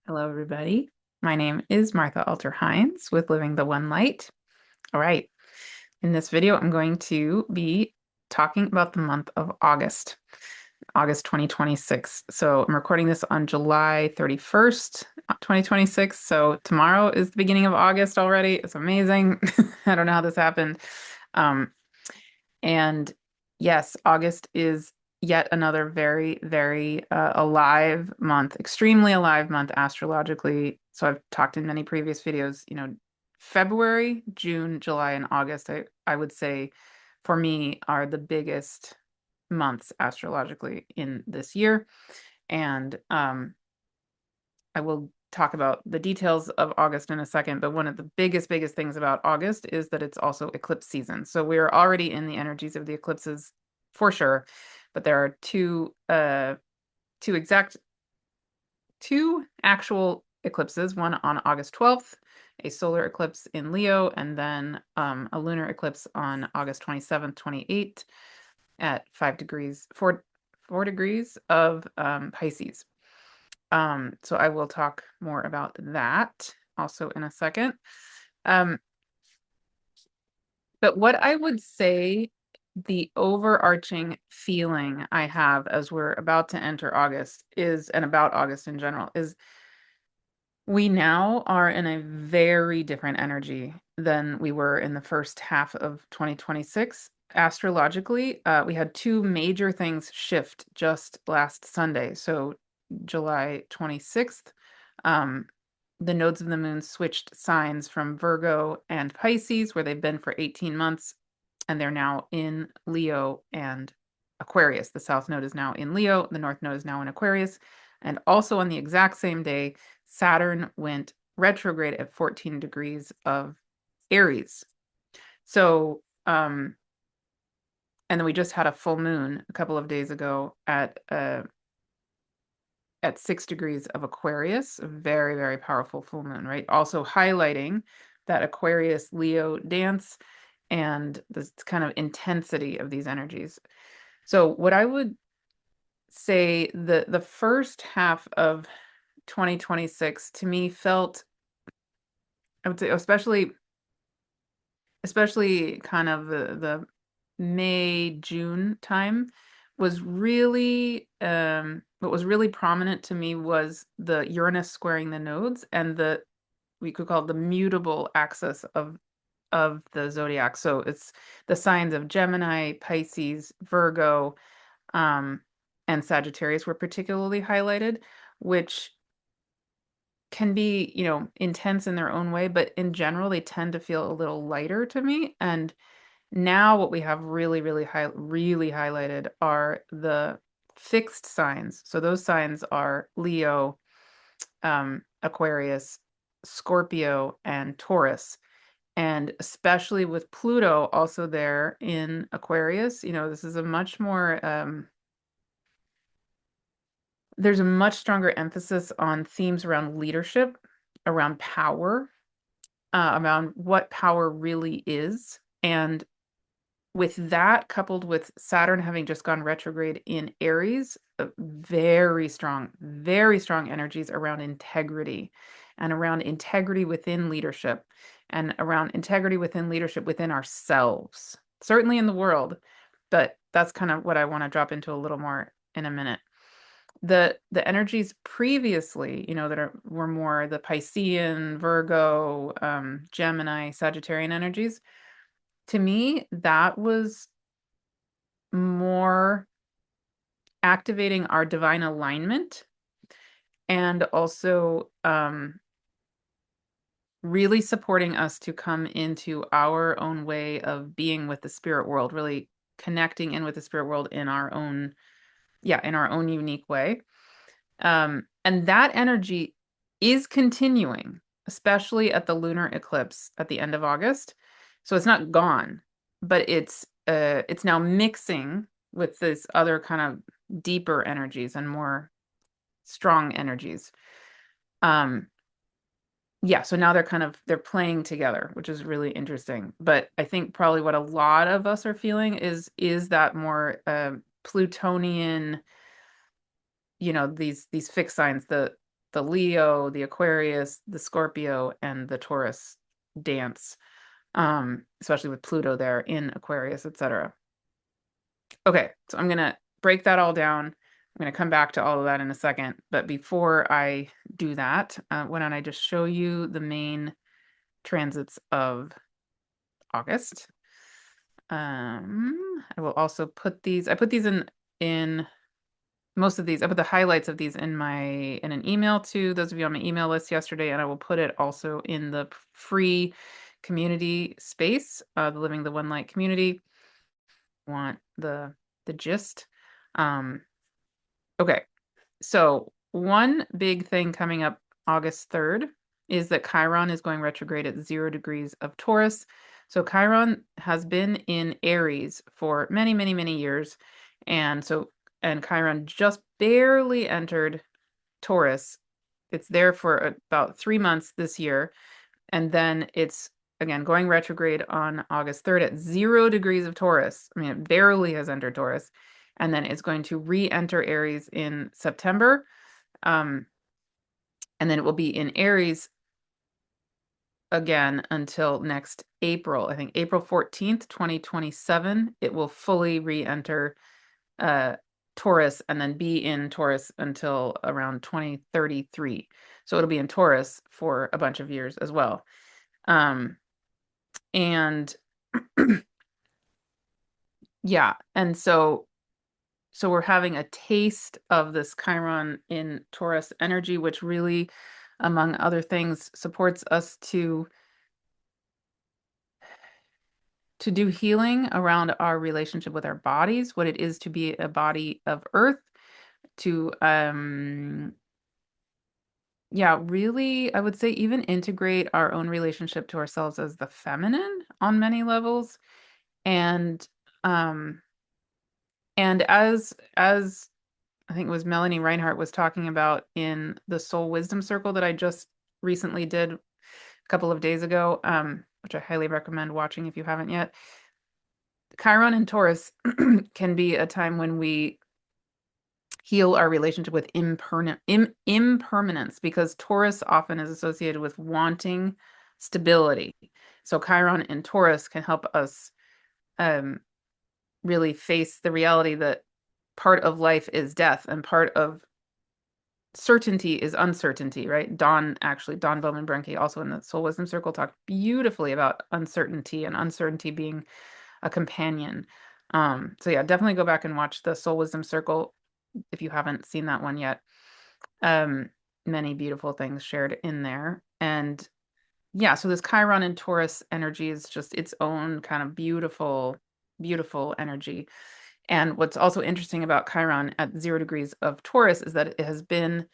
Hello, everybody. My name is Martha Alter Hines with Living the One Light. All right. In this video, I'm going to be talking about the month of August, August 2026. So I'm recording this on July 31st, 2026. So tomorrow is the beginning of August already. It's amazing. I don't know how this happened. Um, and yes, August is yet another very, very alive month, extremely alive month astrologically. So I've talked in many previous videos, February, June, July, and August, I would say for me are the biggest months astrologically in this year. And I will talk about the details of August in a second, but one of the biggest things about August is that it's also eclipse season. So we're already in the energies of the eclipses for sure, but there are two actual eclipses, one on August 12th, a solar eclipse in Leo, and then a lunar eclipse on August 27th, 28th at 4 degrees of Pisces. So I will talk more about that also in a second. Um, but what I would say the overarching feeling I have as we're about to enter August is, and about August in general, is we now are in a very different energy than we were in the first half of 2026. Astrologically, we had two major things shift just last Sunday. So July 26th, um, the nodes of the moon switched signs from Virgo and Pisces, where they've been for 18 months, and they're now in Leo and Aquarius. The south node is now in Leo, the north node is now in Aquarius. And also on the exact same day, Saturn went retrograde at 14 degrees of Aries. So, and then we just had a full moon a couple of days ago at 6 degrees of Aquarius, a very, very powerful full moon, right? Also highlighting that Aquarius Leo dance and this kind of intensity of these energies. So what I would say the first half of 2026 to me felt, I would say especially kind of the May, June time was really what was really prominent to me was the Uranus squaring the nodes and the we could call it the mutable axis of the zodiac. So it's the signs of Gemini, Pisces, Virgo, um, and Sagittarius were particularly highlighted, which can be, intense in their own way, but in general, they tend to feel a little lighter to me. And now what we have really highlighted are the fixed signs. So those signs are Leo, Aquarius, Scorpio, and Taurus. And especially with Pluto also there in Aquarius, this is a much more, there's a much stronger emphasis on themes around leadership, around power, around what power really is. And with that, coupled with Saturn having just gone retrograde in Aries, very strong energies around integrity and around integrity within leadership and around integrity within leadership within ourselves, certainly in the world. But that's kind of what I want to drop into a little more in a minute. The energies previously, were more the Piscean, Virgo, Gemini, Sagittarian energies. To me, that was more activating our divine alignment and also really supporting us to come into our own way of being with the spirit world, really connecting in with the spirit world in our own, in our own unique way. And that energy is continuing, especially at the lunar eclipse at the end of August. So it's not gone, but it's now mixing with this other kind of deeper energies and more strong energies. Um, yeah, so now they're playing together, which is really interesting. But I think probably what a lot of us are feeling is that more Plutonian, these fixed signs, the the Leo, the Aquarius, the Scorpio, and the Taurus dance, especially with Pluto there in Aquarius, etc. Okay, so I'm gonna break that all down. I'm gonna come back to all of that in a second, but before I do that, why don't I just show you the main transits of August. I will also put these, I put these in most of these, I put the highlights of these in an email to those of you on my email list yesterday, and I will put it also in the free community space, the Living the One Light community. Want the gist. Okay, so one big thing coming up August 3rd is that Chiron is going retrograde at 0 degrees of Taurus. So Chiron has been in Aries for many, many, many years. And Chiron just barely entered Taurus. It's there for about 3 months this year. And then it's again going retrograde on August 3rd at 0 degrees of Taurus. I mean, it barely has entered Taurus. And then it's going to re-enter Aries in September. And then it will be in Aries again until next April. I think April 14th, 2027, it will fully re-enter Taurus and then be in Taurus until around 2033. So it'll be in Taurus for a bunch of years as well. And yeah, and so we're having a taste of this Chiron in Taurus energy, which really, among other things, supports us to do healing around our relationship with our bodies, what it is to be a body of earth, to yeah, really, I would say even integrate our own relationship to ourselves as the feminine on many levels. And as I think it was Melanie Reinhart was talking about in the Soul Wisdom Circle that I just recently did a couple of days ago, which I highly recommend watching if you haven't yet. Chiron and Taurus can be a time when we heal our relationship with impermanence, because Taurus often is associated with wanting stability. So Chiron and Taurus can help us really face the reality that part of life is death and part of certainty is uncertainty, right? Don Bowman Brenke, also in the Soul Wisdom Circle, talked beautifully about uncertainty and uncertainty being a companion. So yeah, definitely go back and watch the Soul Wisdom Circle if you haven't seen that one yet. Many beautiful things shared in there. And yeah, so this Chiron and Taurus energy is just its own kind of beautiful, beautiful energy. And what's also interesting about Chiron at 0 degrees of Taurus is that it has been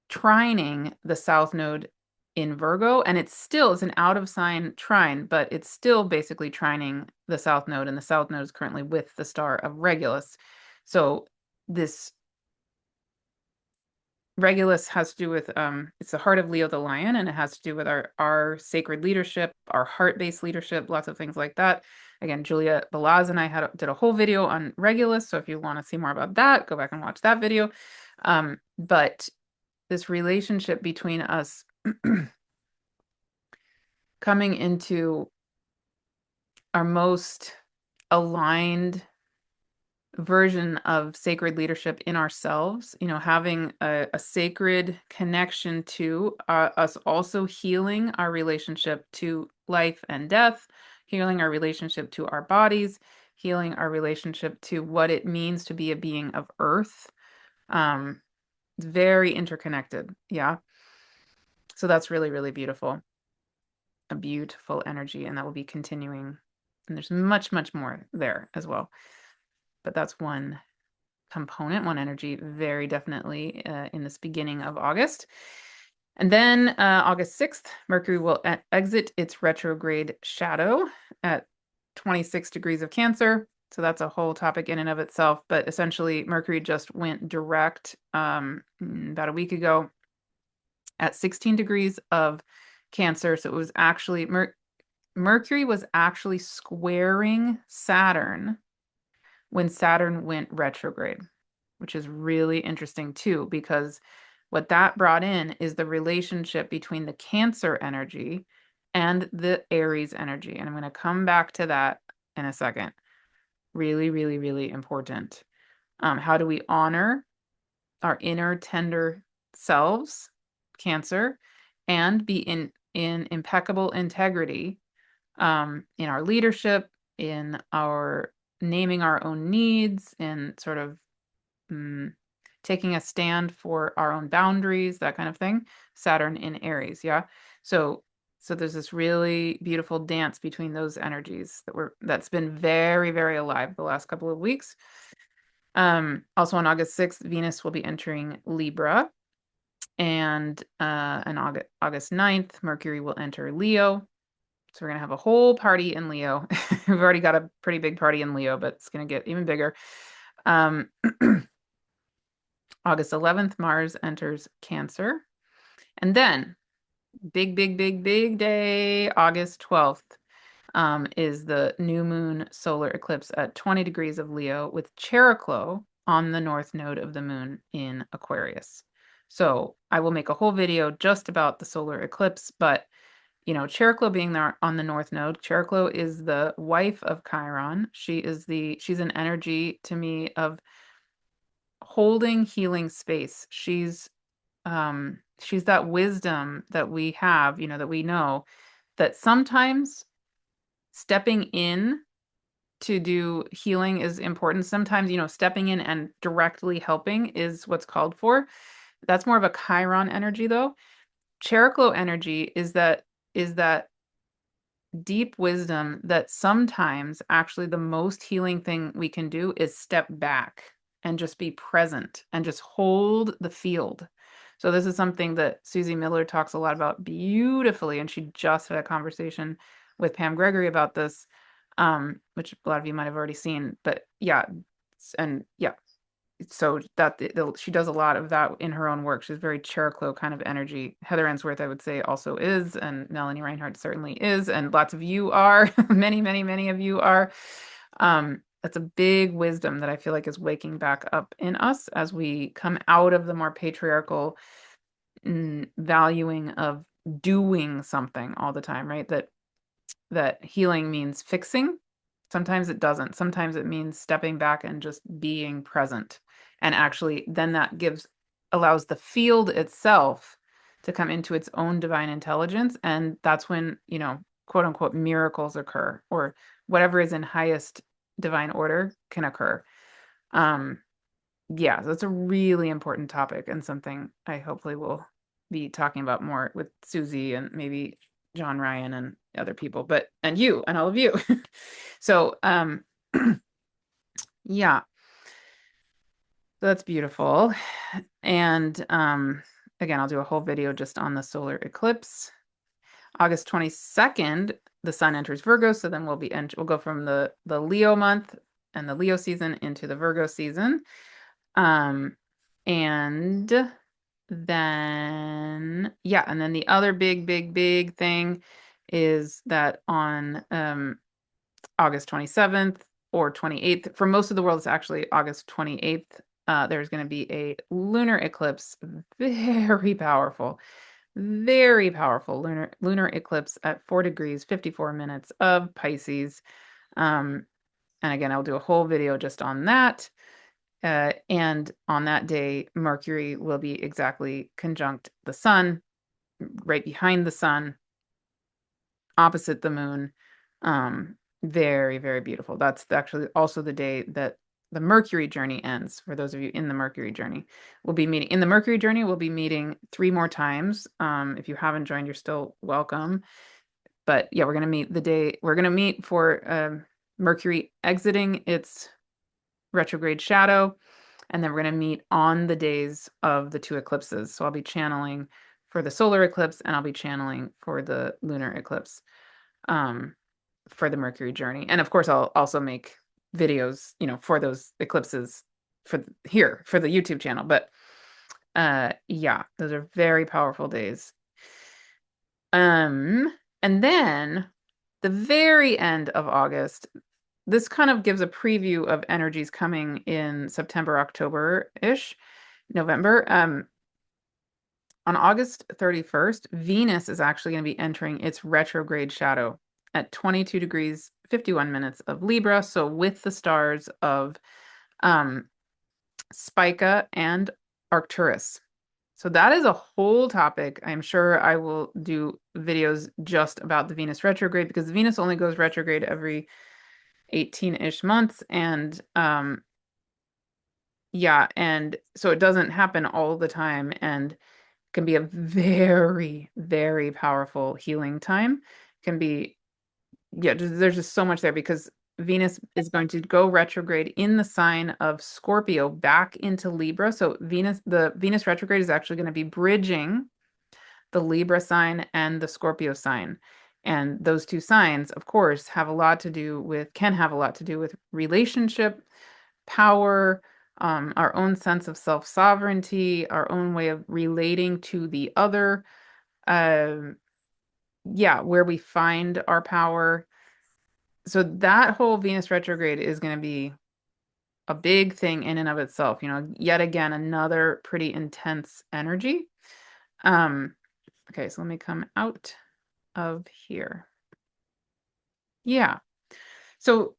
trining the South Node in Virgo, and it's an out of sign trine, but it's still basically trining the South Node, and the South Node is currently with the star of Regulus. So this Regulus has to do with it's the heart of Leo the lion, and it has to do with our sacred leadership, our heart-based leadership, lots of things like that. Again, Julia Balaz and I did a whole video on Regulus, so if you want to see more about that, go back and watch that video. But this relationship between us coming into our most aligned version of sacred leadership in ourselves, having a sacred connection to us, also healing our relationship to life and death, healing our relationship to our bodies, healing our relationship to what it means to be a being of earth. Very interconnected. Yeah. So that's really, really beautiful. A beautiful energy, and that will be continuing. And there's much, much more there as well. But that's one component, one energy, very definitely in this beginning of August. And then August 6th, Mercury will exit its retrograde shadow at 26 degrees of Cancer. So that's a whole topic in and of itself. But essentially, Mercury just went direct about a week ago at 16 degrees of Cancer. So it was actually, Mercury was actually squaring Saturn when Saturn went retrograde, which is really interesting too, because What that brought in is the relationship between the Cancer energy and the Aries energy. And I'm going to come back to that in a second. Really, really, really important. How do we honor our inner tender selves, Cancer, and be in impeccable integrity in our leadership, in our naming our own needs, in sort of taking a stand for our own boundaries, that kind of thing. Saturn in Aries, yeah. So there's this really beautiful dance between those energies that's been very, very alive the last couple of weeks. Also on August 6th, Venus will be entering Libra, and on August 9th, Mercury will enter Leo. So we're gonna have a whole party in Leo. We've already got a pretty big party in Leo, but it's gonna get even bigger. August 11th, Mars enters Cancer. And then, big, big, big, big day, August 12th, is the new moon solar eclipse at 20 degrees of Leo with Chiron on the north node of the moon in Aquarius. So I will make a whole video just about the solar eclipse, but Chiron being there on the north node, Chiron is the wife of Chiron. She's an energy to me of holding healing space. She's that wisdom that we have, that we know that sometimes stepping in to do healing is important. Sometimes, stepping in and directly helping is what's called for. That's more of a Chiron energy though. Chiron energy is that deep wisdom that sometimes actually the most healing thing we can do is step back and just be present and just hold the field. So this is something that Susie Miller talks a lot about beautifully, and she just had a conversation with Pam Gregory about this, which a lot of you might have already seen. But yeah, and yeah, so that she does a lot of that in her own work. She's very Cheroklo kind of energy. Heather Answorth, I would say, also is, and Melanie Reinhardt certainly is, and lots of you are. Many, many, many of you are. That's a big wisdom that I feel like is waking back up in us as we come out of the more patriarchal valuing of doing something all the time, right? That healing means fixing. Sometimes it doesn't. Sometimes it means stepping back and just being present. And actually, then that allows the field itself to come into its own divine intelligence. And that's when, quote unquote, miracles occur, or whatever is in highest divine order can occur. Yeah, so it's a really important topic and something I hopefully will be talking about more with Susie and maybe John Ryan and other people, and you and all of you. So, yeah, that's beautiful. And again, I'll do a whole video just on the solar eclipse. August 22nd, the sun enters Virgo, so then we'll go from the Leo month and the Leo season into the Virgo season. And then, yeah, and then the other big, big, big thing is that on August 27th or 28th, for most of the world, it's actually August 28th, there's going to be a lunar eclipse, very powerful lunar eclipse at 4 degrees, 54 minutes of Pisces. And again, I'll do a whole video just on that. And on that day, Mercury will be exactly conjunct the sun, right behind the sun, opposite the moon. Very, very beautiful. That's actually also the day that the Mercury journey ends. For those of you in the Mercury journey, we'll be meeting 3 more times. If you haven't joined, you're still welcome. But yeah, we're going to meet for Mercury exiting its retrograde shadow. And then we're going to meet on the days of the 2 eclipses. So I'll be channeling for the solar eclipse and I'll be channeling for the lunar eclipse for the Mercury journey. And of course, I'll also make videos, for those eclipses for the YouTube channel. But yeah, those are very powerful days. And then the very end of August, this kind of gives a preview of energies coming in September, October-ish, November. on August 31st, Venus is actually going to be entering its retrograde shadow at 22 degrees 51 minutes of Libra. So with the stars of Spica and Arcturus. So that is a whole topic. I'm sure I will do videos just about the Venus retrograde because Venus only goes retrograde every 18-ish months. And yeah, and so it doesn't happen all the time and can be a very, very powerful healing time. Can be, yeah, there's just so much there because Venus is going to go retrograde in the sign of Scorpio back into Libra. So the Venus retrograde is actually going to be bridging the Libra sign and the Scorpio sign. And those two signs, of course, can have a lot to do with relationship, power, our own sense of self-sovereignty, our own way of relating to the other. Yeah, where we find our power. So that whole Venus retrograde is going to be a big thing in and of itself. Yet again, another pretty intense energy. Okay, so let me come out of here. Yeah. So,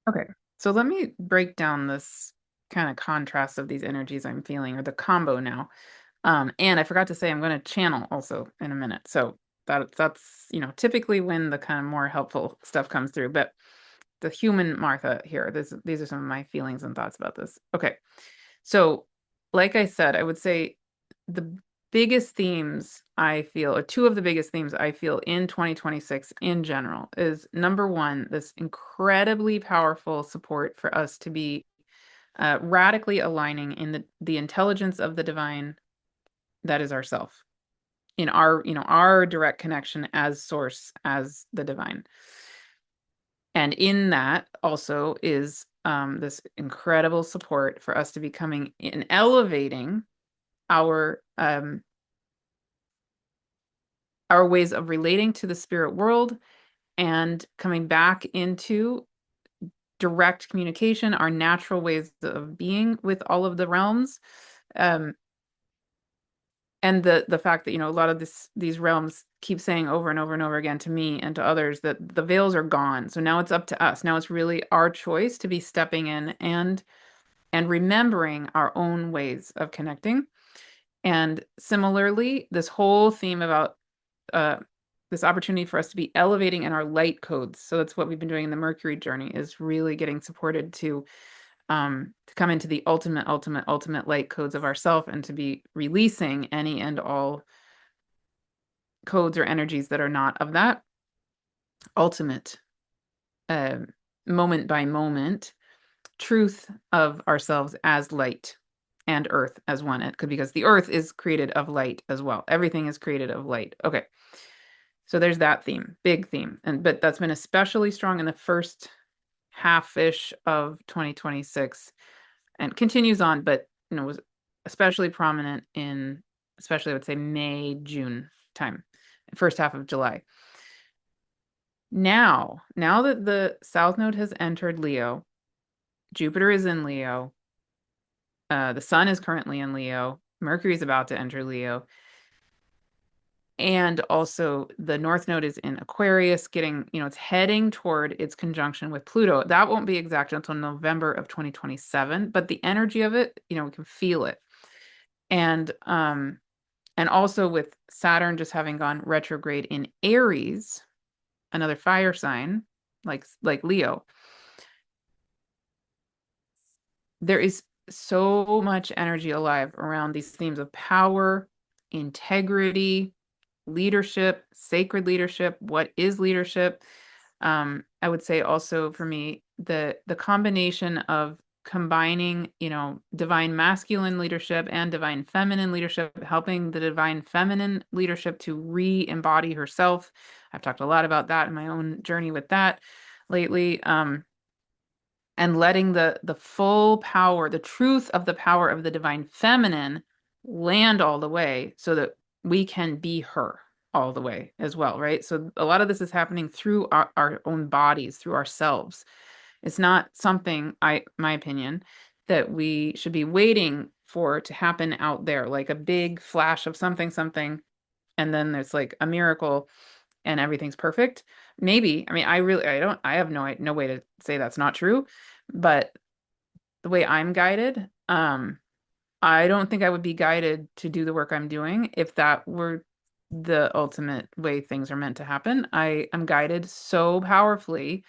okay. So let me break down this kind of contrast of these energies I'm feeling, or the combo now. And I forgot to say I'm going to channel also in a minute. So that's, typically when the kind of more helpful stuff comes through. But the human Martha here, these are some of my feelings and thoughts about this. Okay. So, like I said, I would say the biggest themes I feel, or two of the biggest themes I feel in 2026 in general, is number one, this incredibly powerful support for us to be radically aligning in the intelligence of the divine that is ourself, in our direct connection as source, as the divine. And in that also is this incredible support for us to becoming and elevating our ways of relating to the spirit world and coming back into direct communication, our natural ways of being with all of the realms. And the fact that, a lot of these realms keep saying over and over and over again to me and to others that the veils are gone. So now it's up to us. Now it's really our choice to be stepping in and remembering our own ways of connecting. And similarly, this whole theme about this opportunity for us to be elevating in our light codes. So that's what we've been doing in the Mercury journey, is really getting supported to come into the ultimate light codes of ourself, and to be releasing any and all codes or energies that are not of that ultimate moment by moment truth of ourselves as light and earth as one. It could, because the earth is created of light as well. Everything is created of light. Okay. So there's that theme, big theme. But that's been especially strong in the first half-ish of 2026 and continues on, but was especially prominent in, especially I would say May, June time, first half of July. Now that the South Node has entered Leo, Jupiter is in Leo, the Sun is currently in Leo, Mercury is about to enter Leo, and also the North Node is in Aquarius, getting, it's heading toward its conjunction with Pluto. That won't be exact until November of 2027, but the energy of it, we can feel it. And also with Saturn just having gone retrograde in Aries, another fire sign, like Leo, there is so much energy alive around these themes of power, integrity, leadership, sacred leadership. What is leadership? I would say also for me, the combination of combining, divine masculine leadership and divine feminine leadership, helping the divine feminine leadership to re-embody herself. I've talked a lot about that in my own journey with that lately. And letting the full power, the truth of the power of the divine feminine land all the way, so that we can be her all the way as well, right? So a lot of this is happening through our own bodies, through ourselves. It's not something, my opinion, that we should be waiting for to happen out there, like a big flash of something, and then there's like a miracle and everything's perfect. Maybe. I mean, I have no way to say that's not true, but the way I'm guided, I don't think I would be guided to do the work I'm doing if that were the ultimate way things are meant to happen. I am guided so powerfully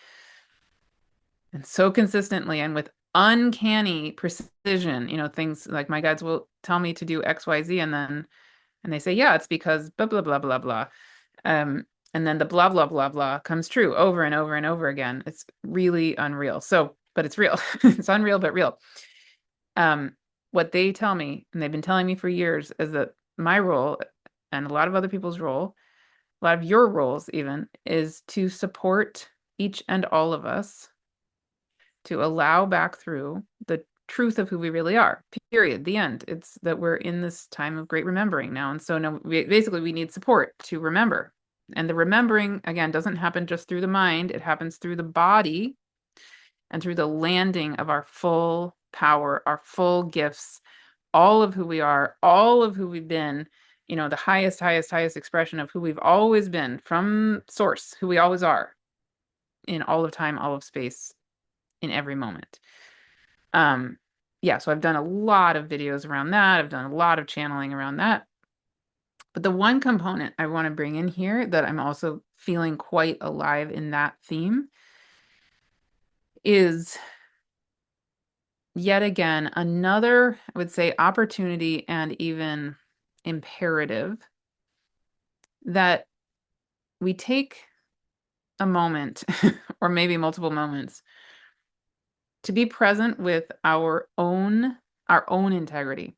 and so consistently and with uncanny precision. Things like my guides will tell me to do XYZ, and they say, yeah, it's because blah blah blah blah blah. Um, and then the blah blah blah blah comes true over and over and over again. It's really unreal. But it's real. It's unreal but real. What they tell me, and they've been telling me for years, is that my role and a lot of other people's role, a lot of your roles even, is to support each and all of us to allow back through the truth of who we really are. Period. The end. It's that we're in this time of great remembering now. And so now we need support to remember. And the remembering, again, doesn't happen just through the mind. It happens through the body and through the landing of our full power, our full gifts, all of who we are, all of who we've been, the highest expression of who we've always been from source, who we always are in all of time, all of space, in every moment. Yeah, so I've done a lot of videos around that. I've done a lot of channeling around that. But the one component I want to bring in here that I'm also feeling quite alive in that theme is yet again another, I would say, opportunity and even imperative that we take a moment or maybe multiple moments to be present with our own integrity,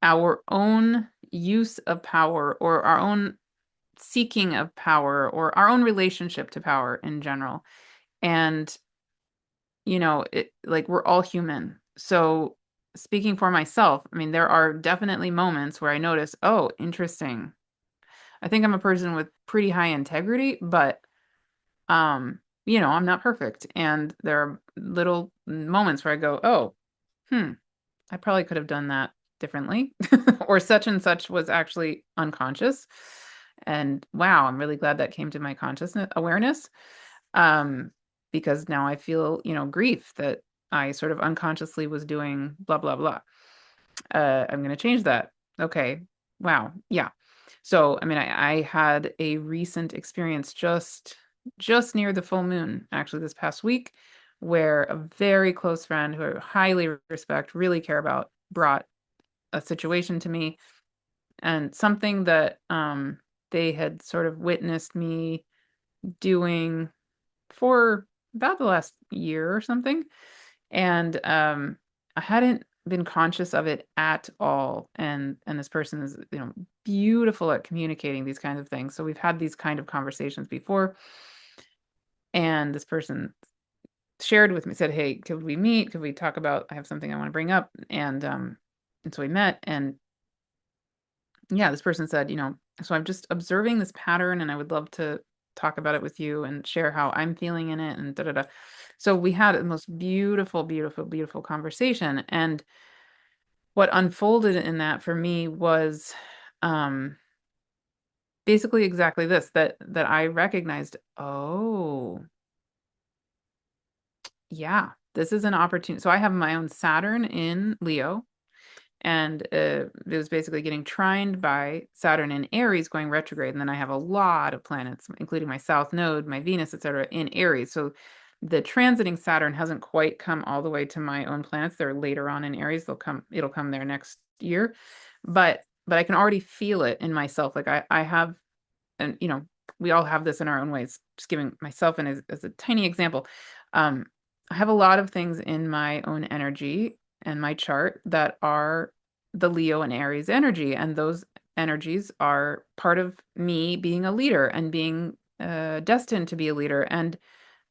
our own use of power, or our own seeking of power, or our own relationship to power in general. And like, we're all human. So speaking for myself, I mean, there are definitely moments where I notice, oh, interesting. I think I'm a person with pretty high integrity, but I'm not perfect. And there are little moments where I go, oh, I probably could have done that differently. Or such and such was actually unconscious. And wow, I'm really glad that came to my consciousness awareness. Because now I feel, grief that I sort of unconsciously was doing blah, blah, blah. I'm going to change that. Okay. Wow. Yeah. So, I mean, I had a recent experience just near the full moon, actually this past week, where a very close friend who I highly respect, really care about, brought a situation to me, and something that they had sort of witnessed me doing for about the last year or something. And I hadn't been conscious of it at all. And this person is, beautiful at communicating these kinds of things. So we've had these kind of conversations before. And this person shared with me, said, "Hey, could we meet? Could we talk about, I have something I want to bring up." And so we met, and yeah, this person said, so I'm just observing this pattern and I would love to talk about it with you and share how I'm feeling in it and da da da. So we had the most beautiful, beautiful, beautiful conversation. And what unfolded in that for me was um basically exactly this, that I recognized, oh, yeah, this is an opportunity. So I have my own Saturn in Leo, and it was basically getting trined by Saturn in Aries going retrograde. And then I have a lot of planets, including my South Node, my Venus, etc., in Aries. So the transiting Saturn hasn't quite come all the way to my own planets. They're later on in Aries. It'll come there next year. But I can already feel it in myself. Like I have, and we all have this in our own ways. Just giving myself as a tiny example. Um, I have a lot of things in my own energy and my chart that are the Leo and Aries energy. And those energies are part of me being a leader and being destined to be a leader and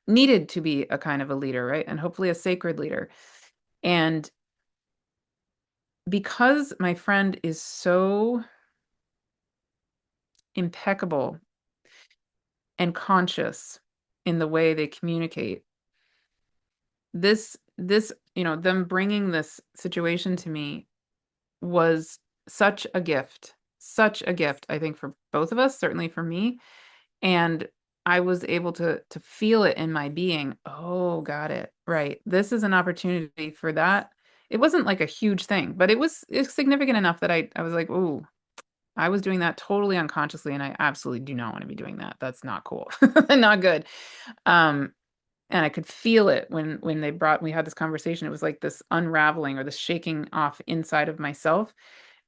needed to be a kind of a leader, right? And hopefully a sacred leader. And because my friend is so impeccable and conscious in the way they communicate, this them bringing this situation to me was such a gift. Such a gift, I think, for both of us, certainly for me. And I was able to feel it in my being. Oh, got it. Right. This is an opportunity for that. It wasn't like a huge thing, but it's significant enough that I was like, "Ooh, I was doing that totally unconsciously, and I absolutely do not want to be doing that. That's not cool. Not good." Um, and I could feel it when we had this conversation. It was like this unraveling or this shaking off inside of myself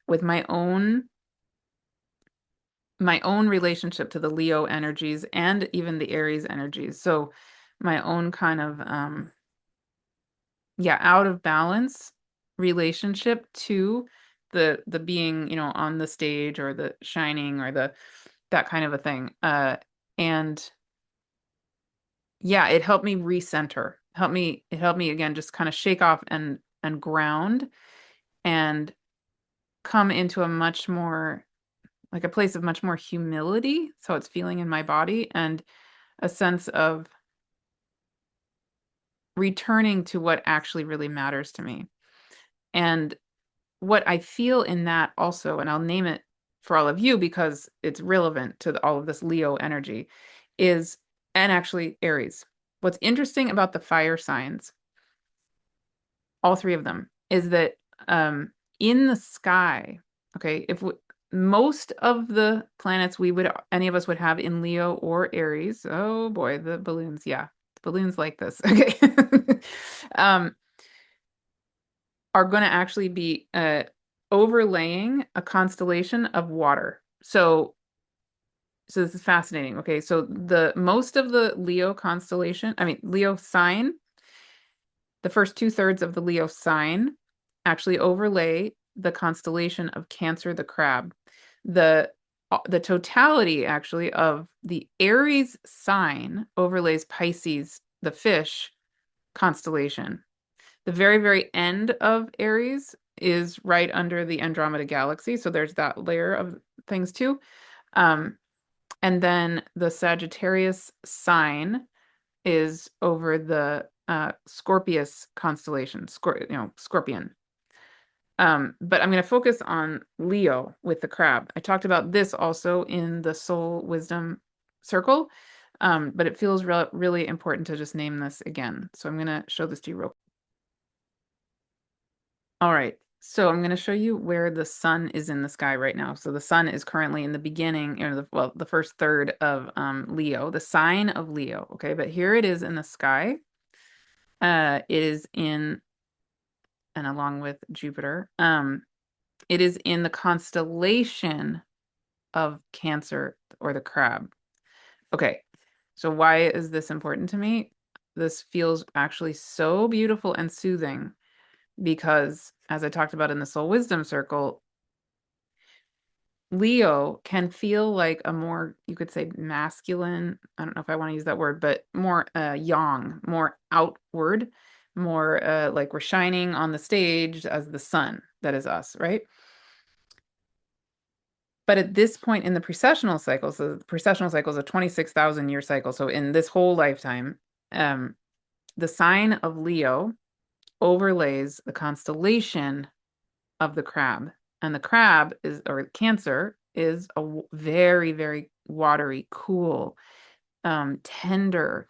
with my own relationship to the Leo energies and even the Aries energies. So my own kind of yeah, out of balance relationship to the being, on the stage or the shining or the that kind of a thing. And yeah, it helped me recenter. It helped me again just kind of shake off and ground and come into a much more like a place of much more humility. So it's feeling in my body and a sense of returning to what actually really matters to me. And what I feel in that also, and I'll name it for all of you because it's relevant to all of this Leo energy, is, and actually Aries. What's interesting about the fire signs, all three of them, is that in the sky, okay, most of the planets any of us would have in Leo or Aries, oh boy, the balloons, yeah, the balloons like this, okay, um, are going to actually be overlaying a constellation of water. So this is fascinating. Okay, so the most of the Leo constellation, I mean Leo sign, the first 2/3 of the Leo sign actually overlay the constellation of Cancer the crab. The totality actually of the Aries sign overlays Pisces the fish constellation. The very, very end of Aries is right under the Andromeda galaxy, so there's that layer of things too. Um, and then the Sagittarius sign is over the Scorpius constellation, Scorpion. But I'm going to focus on Leo with the crab. I talked about this also in the Soul Wisdom Circle, but it feels really important to just name this again. So I'm going to show this to you real quick. All right. So I'm going to show you where the sun is in the sky right now. So the sun is currently in the beginning, the first third of Leo, the sign of Leo. Okay, but here it is in the sky. It is in, and along with Jupiter, it is in the constellation of Cancer or the crab. Okay, so why is this important to me? This feels actually so beautiful and soothing because, as I talked about in the Soul Wisdom Circle, Leo can feel like a more, you could say, masculine. I don't know if I want to use that word, but more yang, more outward, more like we're shining on the stage as the sun. That is us, right? But at this point in the precessional cycle, so the precessional cycle is a 26,000-year cycle. So in this whole lifetime, the sign of Leo overlays the constellation of the crab. And the crab is, or Cancer, is a very, very watery, cool, tender,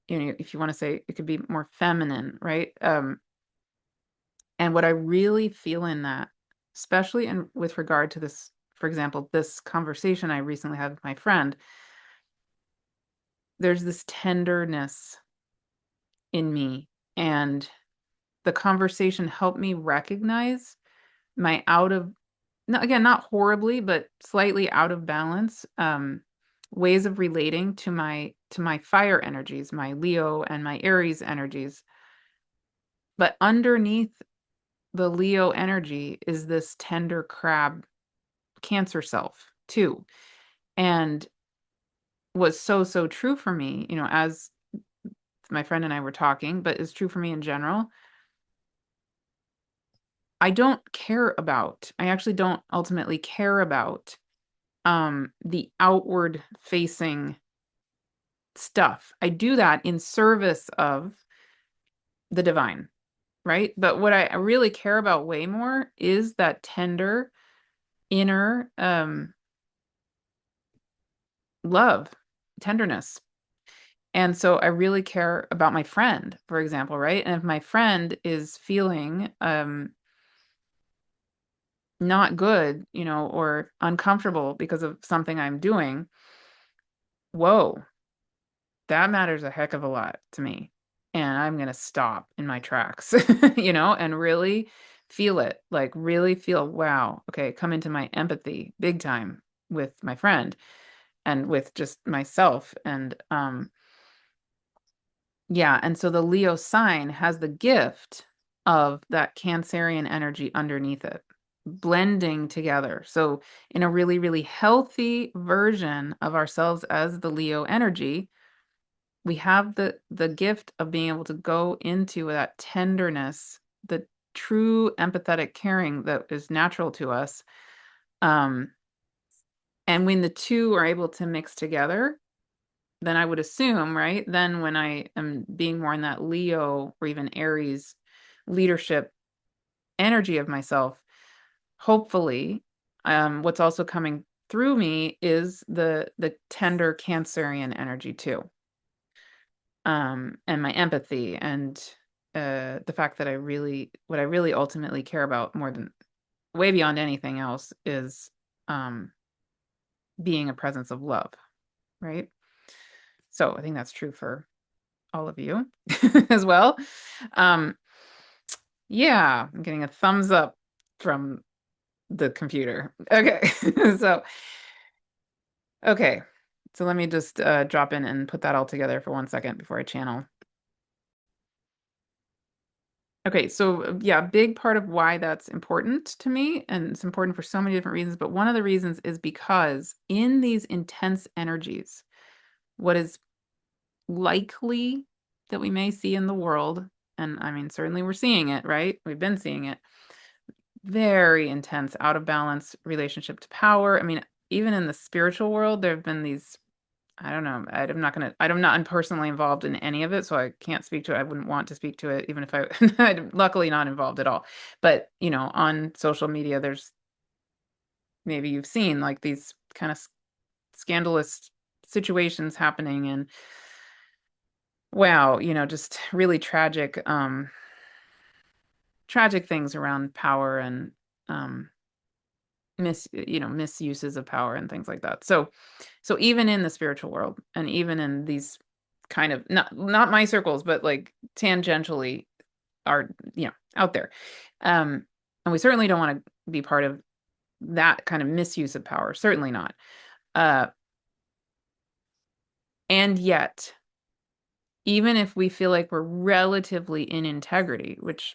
if you want to say it could be more feminine, right? And what I really feel in that, especially with regard to this, for example, this conversation I recently had with my friend, there's this tenderness in me. And the conversation helped me recognize my again, not horribly, but slightly out of balance ways of relating to my fire energies, my Leo and my Aries energies. But underneath the Leo energy is this tender crab Cancer self too. And was so, so true for me, as my friend and I were talking, but is true for me in general. I actually don't ultimately care about the outward facing stuff. I do that in service of the divine. right? But what I really care about way more is that tender inner love, tenderness. And so I really care about my friend, for example, right? And if my friend is feeling not good, or uncomfortable because of something I'm doing, whoa, that matters a heck of a lot to me. And I'm going to stop in my tracks, and really feel it, like really feel, wow, okay, come into my empathy big time with my friend and with just myself. And yeah, and so the Leo sign has the gift of that Cancerian energy underneath it, blending together. So in a really, really healthy version of ourselves as the Leo energy, we have the gift of being able to go into that tenderness, the true empathetic caring that is natural to us. Um, and when the two are able to mix together, then I would assume, right? Then when I am being more in that Leo or even Aries leadership energy of myself, hopefully, what's also coming through me is the tender Cancerian energy too. And my empathy and the fact that what I really ultimately care about more than way beyond anything else is um, being a presence of love, right? So I think that's true for all of you as well. Um, yeah, I'm getting a thumbs up from the computer. Okay, so okay, so let me just drop in and put that all together for 1 second before I channel. Okay, so yeah, a big part of why that's important to me, and it's important for so many different reasons, but one of the reasons is because in these intense energies, what is likely that we may see in the world, and I mean, certainly we're seeing it, right? We've been seeing it, very intense, out of balance relationship to power. I mean, even in the spiritual world, there have been these, I don't know, I'm not personally involved in any of it, so I can't speak to it. I wouldn't want to speak to it, even if I'm luckily not involved at all. But, on social media, maybe you've seen like these kind of scandalous situations happening and wow, just really tragic things around power and um misuses of power and things like that. So even in the spiritual world and even in these kind of not my circles, but like tangentially are, out there. And we certainly don't want to be part of that kind of misuse of power. Certainly not. Uh, and yet, even if we feel like we're relatively in integrity, which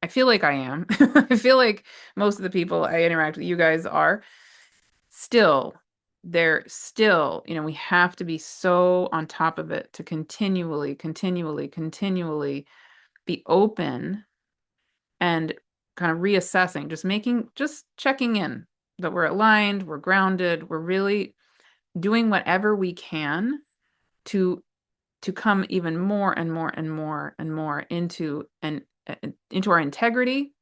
I feel like I am, I feel like most of the people I interact with, you guys are, still, they're still, we have to be so on top of it to continually, continually, continually be open and kind of reassessing, just checking in that we're aligned, we're grounded, we're really doing whatever we can to come even more and more and more and more into our integrity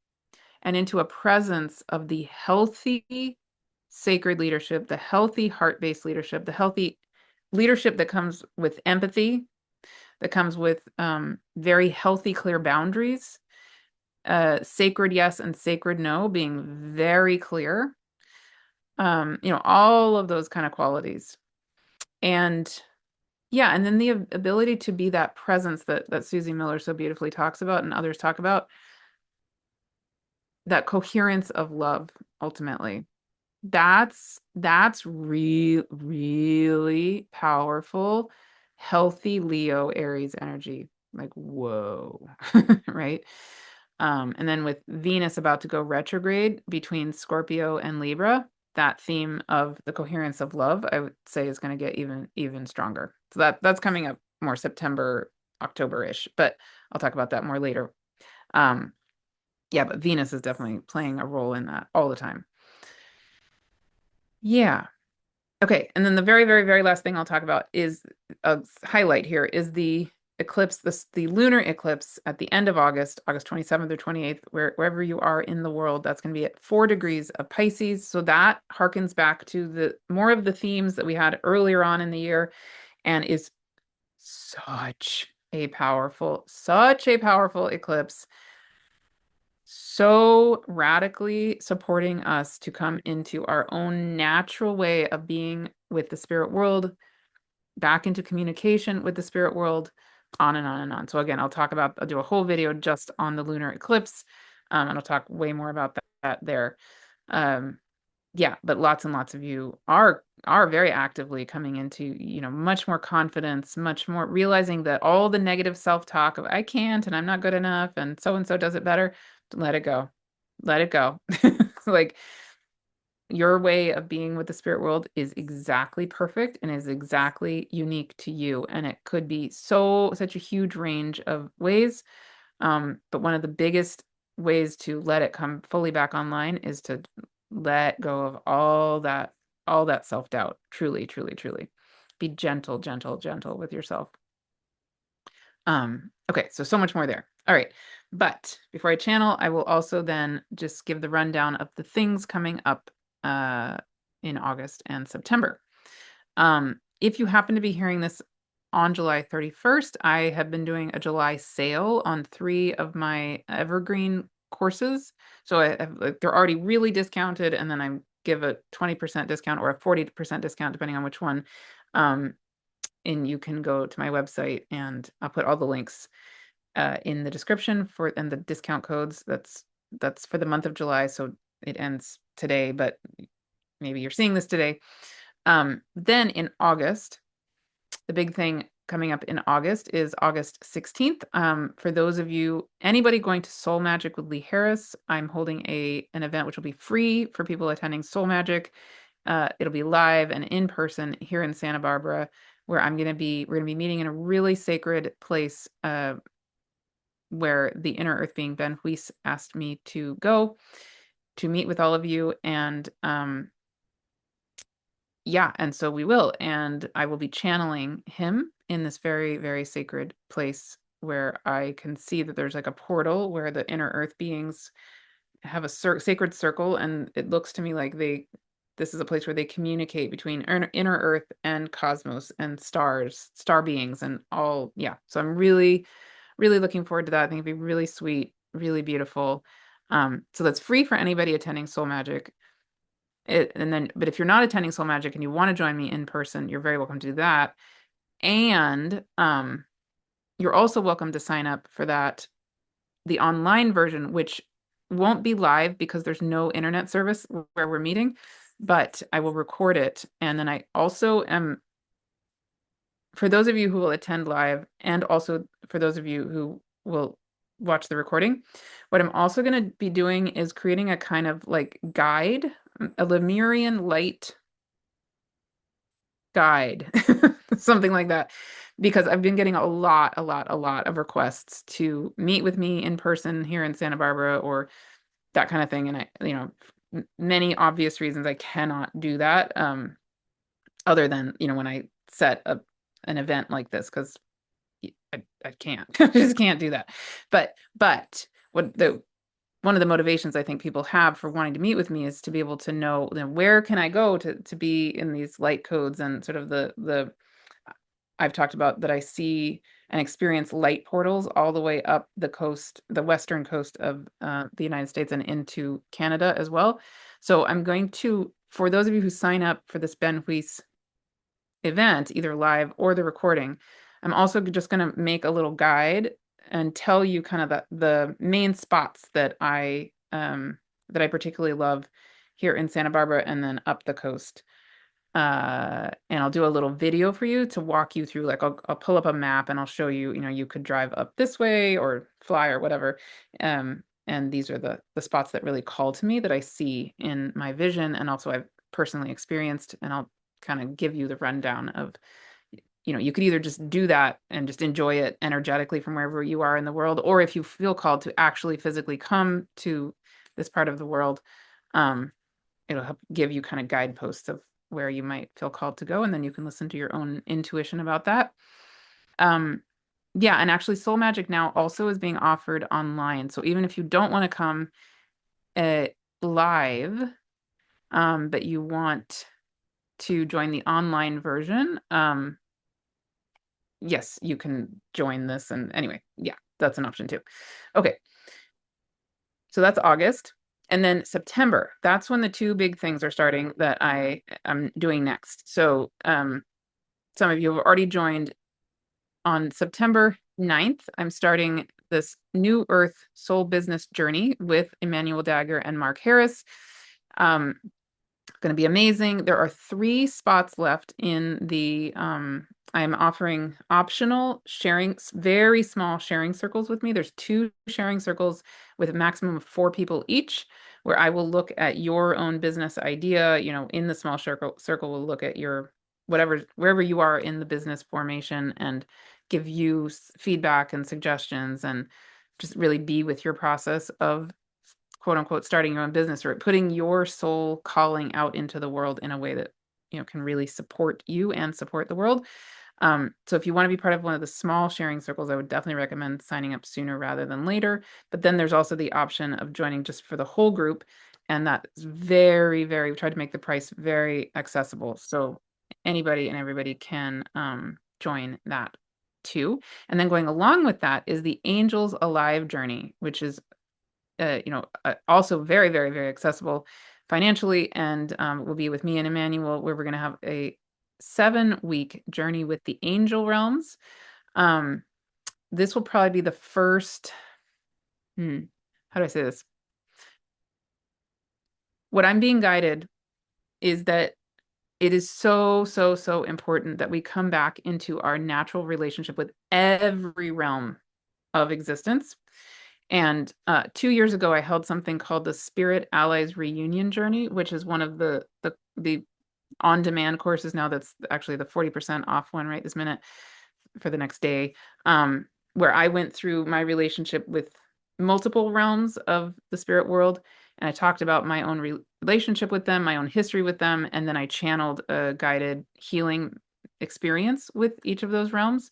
and into a presence of the healthy sacred leadership, the healthy heart-based leadership, the healthy leadership that comes with empathy, that comes with very healthy, clear boundaries, sacred yes and sacred no, being very clear, all of those kind of qualities. And yeah, and then the ability to be that presence that Susie Miller so beautifully talks about and others talk about, that coherence of love, ultimately. That's really powerful, healthy Leo Aries energy. Like, whoa, right? And then with Venus about to go retrograde between Scorpio and Libra, that theme of the coherence of love, I would say, is going to get even stronger. So that's coming up more September, October-ish, but I'll talk about that more later. Yeah, but Venus is definitely playing a role in that all the time. Yeah. Okay, and then the very, very, very last thing I'll talk about is a highlight here is the eclipse, the lunar eclipse at the end of August, August 27th or 28th, wherever you are in the world, that's going to be at 4 degrees of Pisces. So that harkens back to the more of the themes that we had earlier on in the year, and is such a powerful eclipse. So radically supporting us to come into our own natural way of being with the spirit world, back into communication with the spirit world, on and on and on. So again, I'll do a whole video just on the lunar eclipse, and I'll talk way more about that there. Yeah, but lots and lots of you are very actively coming into, much more confidence, much more realizing that all the negative self-talk of I can't and I'm not good enough and so does it better, let it go. Let it go. Like, your way of being with the spirit world is exactly perfect and is exactly unique to you. And it could be such a huge range of ways. But one of the biggest ways to let it come fully back online is to let go of all that self-doubt. Truly, truly, truly. Be gentle, gentle, gentle with yourself. Okay, so much more there. All right. But before I channel, I will also then just give the rundown of the things coming up in August and September. If you happen to be hearing this on July 31st, I have been doing a July sale on 3 of my evergreen courses. So they're already really discounted, and then I give a 20% discount or a 40% discount, depending on which one. And you can go to my website, and I'll put all the links in the description and the discount codes. That's for the month of July, so it ends today, but maybe you're seeing this today. Then in August, the big thing coming up in August is August 16th. For those of you, anybody going to Soul Magic with Lee Harris, I'm holding an event which will be free for people attending Soul Magic. It'll be live and in person here in Santa Barbara, where we're going to be meeting in a really sacred place, where the inner earth being Ben Huis asked me to go to meet with all of you. And yeah, and so we will. And I will be channeling him in this very, very sacred place where I can see that there's like a portal where the inner earth beings have a sacred circle. And it looks to me like this is a place where they communicate between inner earth and cosmos and stars, star beings, and all. Yeah. So I'm really, really looking forward to that. I think it'd be really sweet, really beautiful. So that's free for anybody attending Soul Magic. But if you're not attending Soul Magic and you want to join me in person, you're very welcome to do that. And you're also welcome to sign up for the online version, which won't be live because there's no internet service where we're meeting, but I will record it. And then I also am, for those of you who will attend live, and also for those of you who will watch the recording, what I'm also going to be doing is creating a kind of like guide, a Lemurian light guide, something like that, because I've been getting a lot of requests to meet with me in person here in Santa Barbara or that kind of thing. And many obvious reasons I cannot do that, other than, when I set up an event like this, because I can't, I just can't do that. But one of the motivations I think people have for wanting to meet with me is to be able to know, where can I go to be in these light codes, and sort of I've talked about that I see and experience light portals all the way up the coast, the western coast of the United States and into Canada as well. So I'm going to, for those of you who sign up for this Ben Huis event, either live or the recording, I'm also just going to make a little guide and tell you kind of the main spots that I particularly love here in Santa Barbara and then up the coast. And I'll do a little video for you to walk you through, like I'll pull up a map and I'll show you, you could drive up this way or fly or whatever. And these are the spots that really call to me, that I see in my vision, and also I've personally experienced, and I'll kind of give you the rundown of, you could either just do that and just enjoy it energetically from wherever you are in the world, or if you feel called to actually physically come to this part of the world, it'll help give you kind of guideposts of where you might feel called to go, and then you can listen to your own intuition about that. Yeah, and actually Soul Magic now also is being offered online. So even if you don't want to come uh, live, but you want to join the online version, yes, you can join this. And anyway, yeah, that's an option too. Okay, so that's August. And then September, that's when the two big things are starting that I am doing next. So some of you have already joined. On September 9th, I'm starting this New Earth Soul Business Journey with Emmanuel Dagger and Mark Harris. Going to be amazing. There are 3 spots left in the I'm offering optional sharing, very small sharing circles with me. There's 2 sharing circles with a maximum of 4 people each, where I will look at your own business idea. In the small circle, we'll look at your whatever, wherever you are in the business formation, and give you feedback and suggestions, and just really be with your process of quote unquote starting your own business, or putting your soul calling out into the world in a way that can really support you and support the world. So if you want to be part of one of the small sharing circles, I would definitely recommend signing up sooner rather than later. But then there's also the option of joining just for the whole group, and that is very, very, we tried to make the price very accessible, so anybody and everybody can join that too. And then going along with that is the Angels Alive journey, which is also very, very, very accessible financially, and will be with me and Emmanuel, where we're going to have a 7-week journey with the angel realms. This will probably be the first, how do I say this? What I'm being guided is that it is so, so, so important that we come back into our natural relationship with every realm of existence. And 2 years ago, I held something called the Spirit Allies Reunion Journey, which is one of the on-demand courses now. That's actually the 40% off one right this minute for the next day, where I went through my relationship with multiple realms of the spirit world, and I talked about my own relationship with them, my own history with them, and then I channeled a guided healing experience with each of those realms.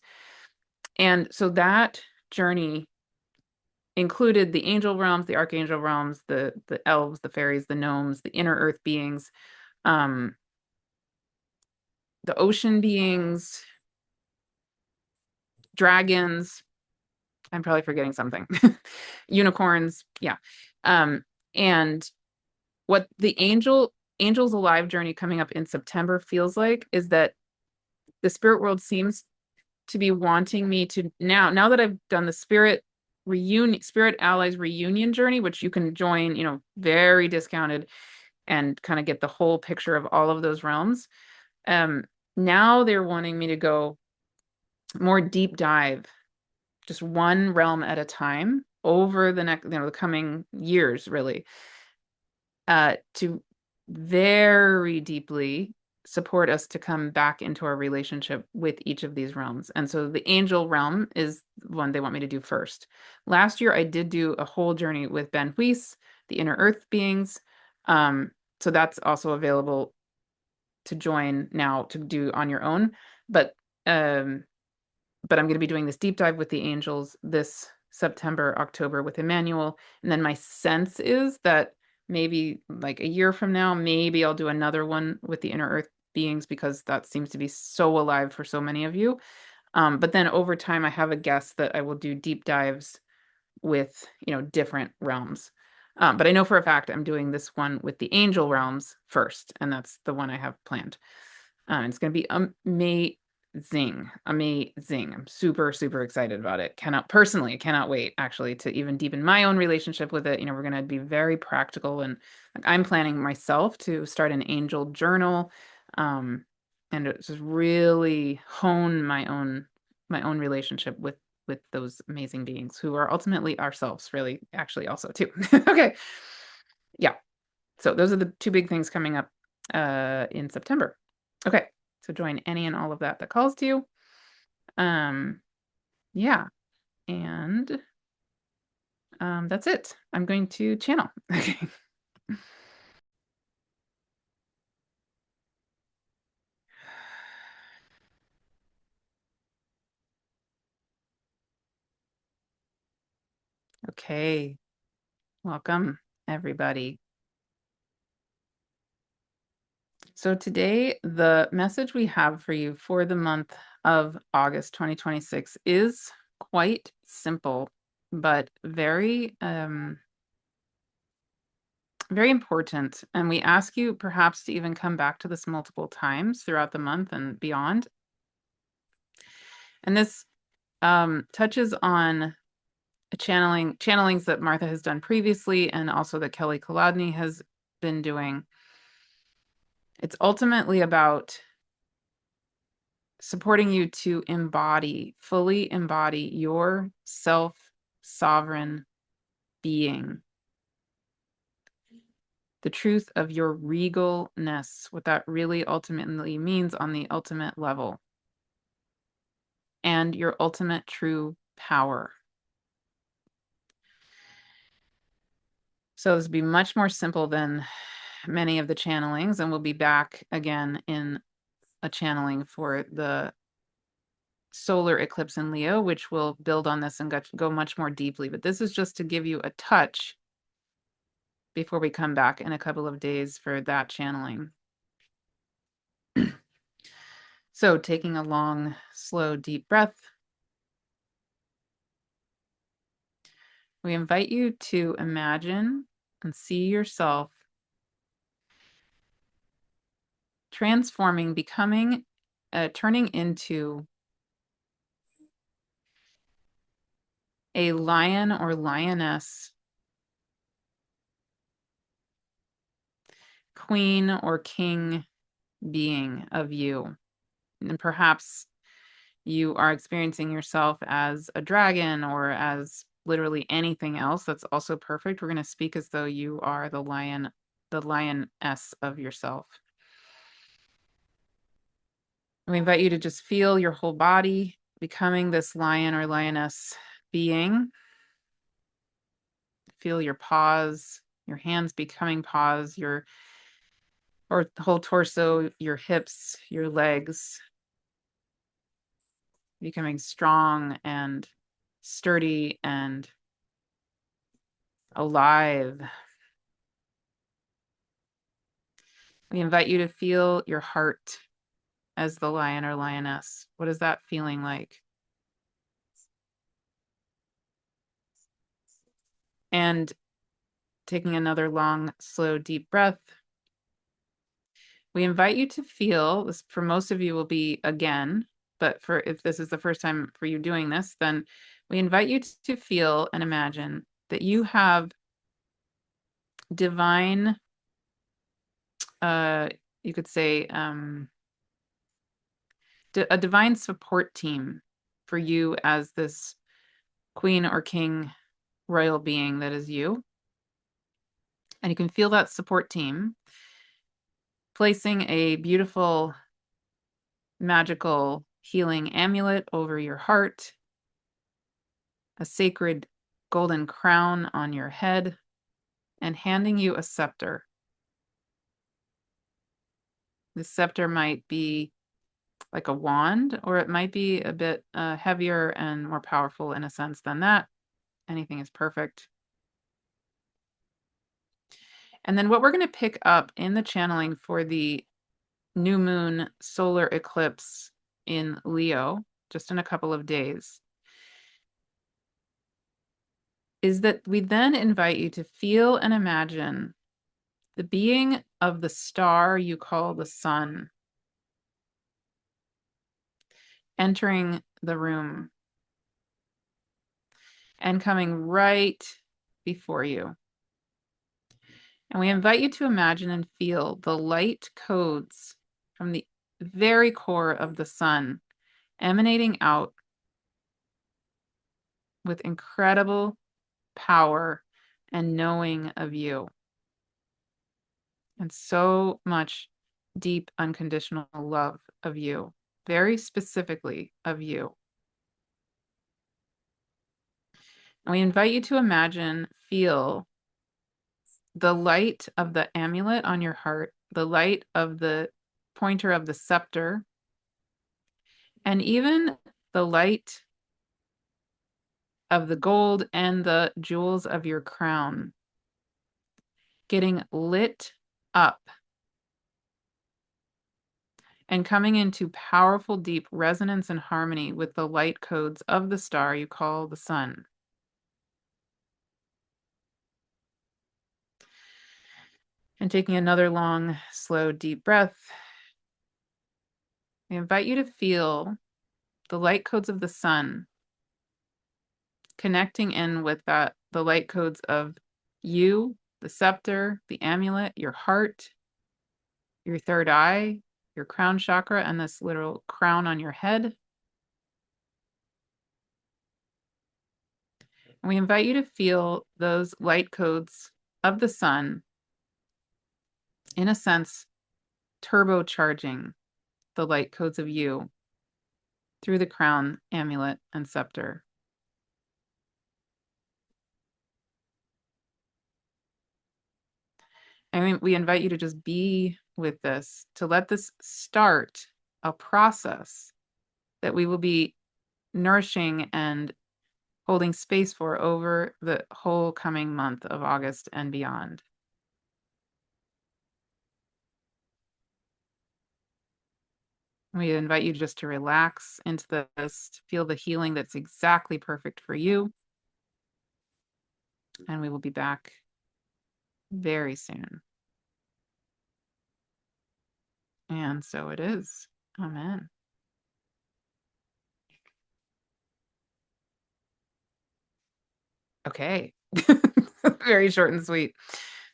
And so that journey included the angel realms, the archangel realms, the elves, the fairies, the gnomes, the inner earth beings, um, the ocean beings, dragons. I'm probably forgetting something. Unicorns, yeah. Um, and what the Angels Alive journey coming up in September feels like is that the spirit world seems to be wanting me to, now that I've done the Spirit Allies reunion journey, which you can join, very discounted, and kind of get the whole picture of all of those realms. Um, Now they're wanting me to go more deep dive, just one realm at a time over the next, the coming years, really, to very deeply support us to come back into our relationship with each of these realms. And so the angel realm is one they want me to do first. Last year, I did do a whole journey with Ben Weiss, the inner earth beings. So that's also available to join now to do on your own. But um, but I'm going to be doing this deep dive with the angels this September, October with Emmanuel. And then my sense is that maybe like a year from now, maybe I'll do another one with the inner earth beings, because that seems to be so alive for so many of you. But then over time, I have a guess that I will do deep dives with, different realms. But I know for a fact I'm doing this one with the angel realms first, and that's the one I have planned. It's going to be amazing, amazing. I'm super, super excited about it. I cannot wait actually to even deepen my own relationship with it. We're going to be very practical, and like, I'm planning myself to start an angel journal, and just really hone my own relationship with those amazing beings who are ultimately ourselves, really, actually, also too. Okay, yeah. So those are the two big things coming up in September. Okay, so join any and all of that calls to you. Um, yeah, and that's it. I'm going to channel. Okay. Okay, welcome everybody. So today, the message we have for you for the month of August 2026 is quite simple, but very, very important. And we ask you perhaps to even come back to this multiple times throughout the month and beyond. And this touches on channelings that Martha has done previously, and also that Kelly Kolodny has been doing. It's ultimately about supporting you to fully embody your self-sovereign being, the truth of your regalness, what that really ultimately means on the ultimate level, and your ultimate true power. So this will be much more simple than many of the channelings, and we'll be back again in a channeling for the solar eclipse in Leo, which will build on this and go much more deeply. But this is just to give you a touch before we come back in a couple of days for that channeling. So taking a long, slow, deep breath. We invite you to imagine and see yourself transforming, becoming, turning into a lion or lioness, queen or king being of you. And perhaps you are experiencing yourself as a dragon or as literally anything else. That's also perfect. We're going to speak as though you are the lion, the lioness of yourself. We invite you to just feel your whole body becoming this lion or lioness being. Feel your paws, your hands becoming paws, your whole torso, your hips, your legs becoming strong and sturdy and alive. We invite you to feel your heart as the lion or lioness. What is that feeling like? And taking another long, slow, deep breath, we invite you to feel this. For most of you will be again, but if this is the first time for you doing this, then we invite you to feel and imagine that you have divine, you could say, a divine support team for you as this queen or king royal being that is you. And you can feel that support team placing a beautiful, magical healing amulet over your heart, a sacred golden crown on your head, and handing you a scepter. The scepter might be like a wand, or it might be a bit heavier and more powerful in a sense than that. Anything is perfect. And then what we're going to pick up in the channeling for the new moon solar eclipse in Leo, just in a couple of days, is that we then invite you to feel and imagine the being of the star you call the sun entering the room and coming right before you. And we invite you to imagine and feel the light codes from the very core of the sun emanating out with incredible power and knowing of you. And so much deep, unconditional love of you, very specifically of you. And we invite you to imagine, feel the light of the amulet on your heart, the light of the pointer of the scepter, and even the light of the gold and the jewels of your crown getting lit up and coming into powerful, deep resonance and harmony with the light codes of the star you call the sun. And taking another long, slow, deep breath, I invite you to feel the light codes of the sun connecting in with the light codes of you, the scepter, the amulet, your heart, your third eye, your crown chakra, and this literal crown on your head. And we invite you to feel those light codes of the sun, in a sense, turbocharging the light codes of you through the crown, amulet, and scepter. And we invite you to just be with this, to let this start a process that we will be nourishing and holding space for over the whole coming month of August and beyond. We invite you just to relax into this, to feel the healing that's exactly perfect for you. And we will be back very soon. And so it is. Amen. Okay. Very short and sweet.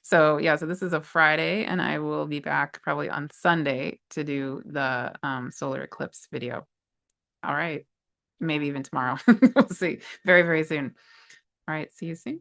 So yeah, so this is a Friday, and I will be back probably on Sunday to do the solar eclipse video. All right. Maybe even tomorrow. We'll see. Very, very soon. All right. See you soon.